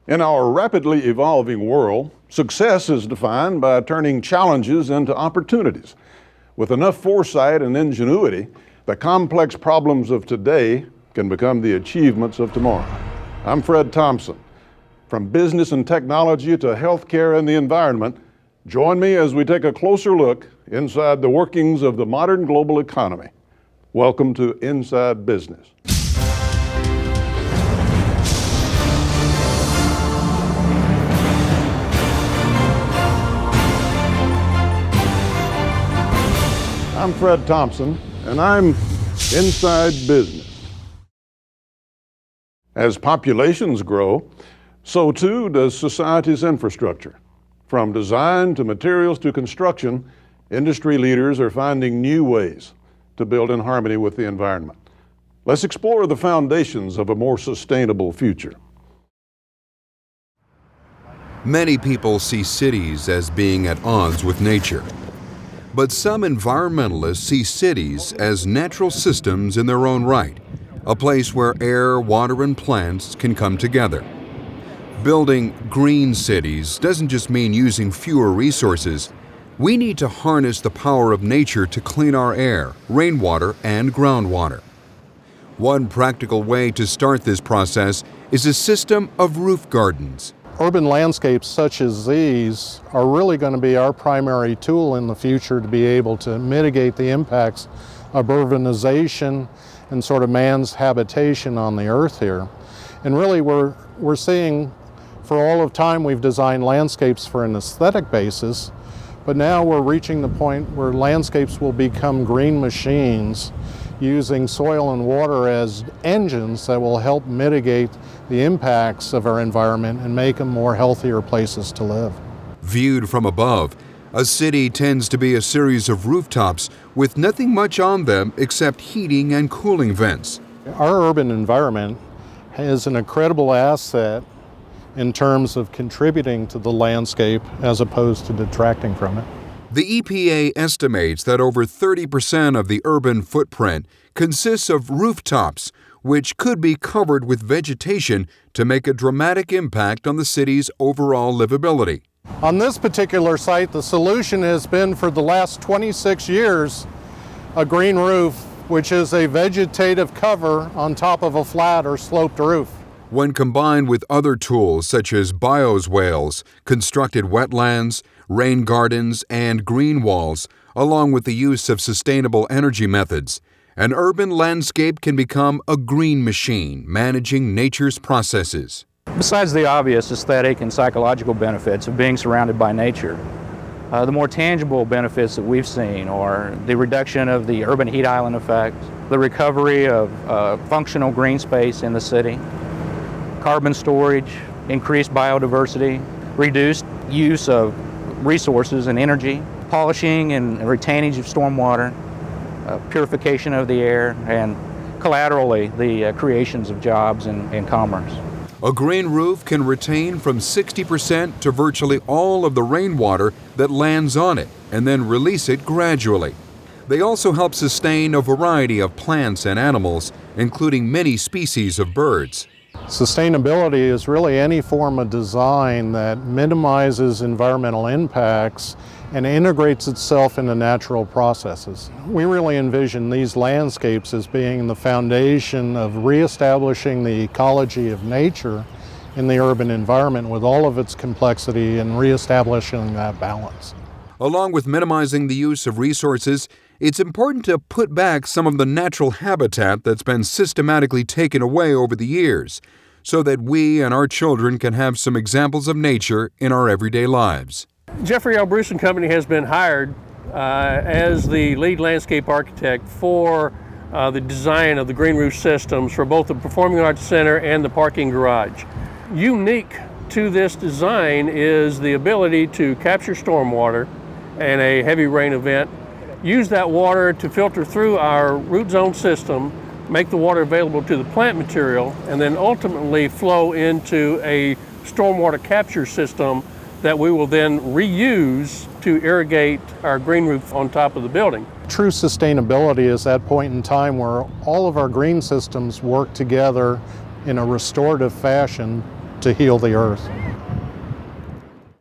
In our rapidly evolving world, success is defined by turning challenges into opportunities. With enough foresight and ingenuity, the complex problems of today can become the achievements of tomorrow. I'm Fred Thompson. From business and technology to healthcare and the environment, join me as we take a closer look inside the workings of the modern global economy. Welcome to Inside Business. I'm Fred Thompson, and I'm Inside Business. As populations grow, so too does society's infrastructure. From design to materials to construction, industry leaders are finding new ways to build in harmony with the environment. Let's explore the foundations of a more sustainable future. Many people see cities as being at odds with nature. But some environmentalists see cities as natural systems in their own right, a place where air, water, and plants can come together. Building green cities doesn't just mean using fewer resources. We need to harness the power of nature to clean our air, rainwater, and groundwater. One practical way to start this process is a system of roof gardens. Urban landscapes such as these are really going to be our primary tool in the future to be able to mitigate the impacts of urbanization and sort of man's habitation on the earth here. And really we're seeing, for all of time we've designed landscapes for an aesthetic basis, but now we're reaching the point where landscapes will become green machines using soil and water as engines that will help mitigate the impacts of our environment and make them more healthier places to live. Viewed from above, a city tends to be a series of rooftops with nothing much on them except heating and cooling vents. Our urban environment is an incredible asset in terms of contributing to the landscape as opposed to detracting from it. The EPA estimates that over 30% of the urban footprint consists of rooftops, which could be covered with vegetation to make a dramatic impact on the city's overall livability. On this particular site, the solution has been for the last 26 years a green roof, which is a vegetative cover on top of a flat or sloped roof. When combined with other tools such as bioswales, constructed wetlands, rain gardens, and green walls, along with the use of sustainable energy methods, an urban landscape can become a green machine managing nature's processes. Besides the obvious aesthetic and psychological benefits of being surrounded by nature, the more tangible benefits that we've seen are the reduction of the urban heat island effect, the recovery of functional green space in the city, carbon storage, increased biodiversity, reduced use of resources and energy, polishing and retainage of stormwater, purification of the air, and collaterally the creations of jobs and commerce. A green roof can retain from 60% to virtually all of the rainwater that lands on it and then release it gradually. They also help sustain a variety of plants and animals, including many species of birds. Sustainability is really any form of design that minimizes environmental impacts and integrates itself into natural processes. We really envision these landscapes as being the foundation of reestablishing the ecology of nature in the urban environment with all of its complexity and reestablishing that balance. Along with minimizing the use of resources, it's important to put back some of the natural habitat that's been systematically taken away over the years, so that we and our children can have some examples of nature in our everyday lives. Jeffrey L. Bruce & Company has been hired as the lead landscape architect for the design of the green roof systems for both the Performing Arts Center and the parking garage. Unique to this design is the ability to capture stormwater in a heavy rain event, use that water to filter through our root zone system, make the water available to the plant material, and then ultimately flow into a stormwater capture system that we will then reuse to irrigate our green roof on top of the building. True sustainability is that point in time where all of our green systems work together in a restorative fashion to heal the earth.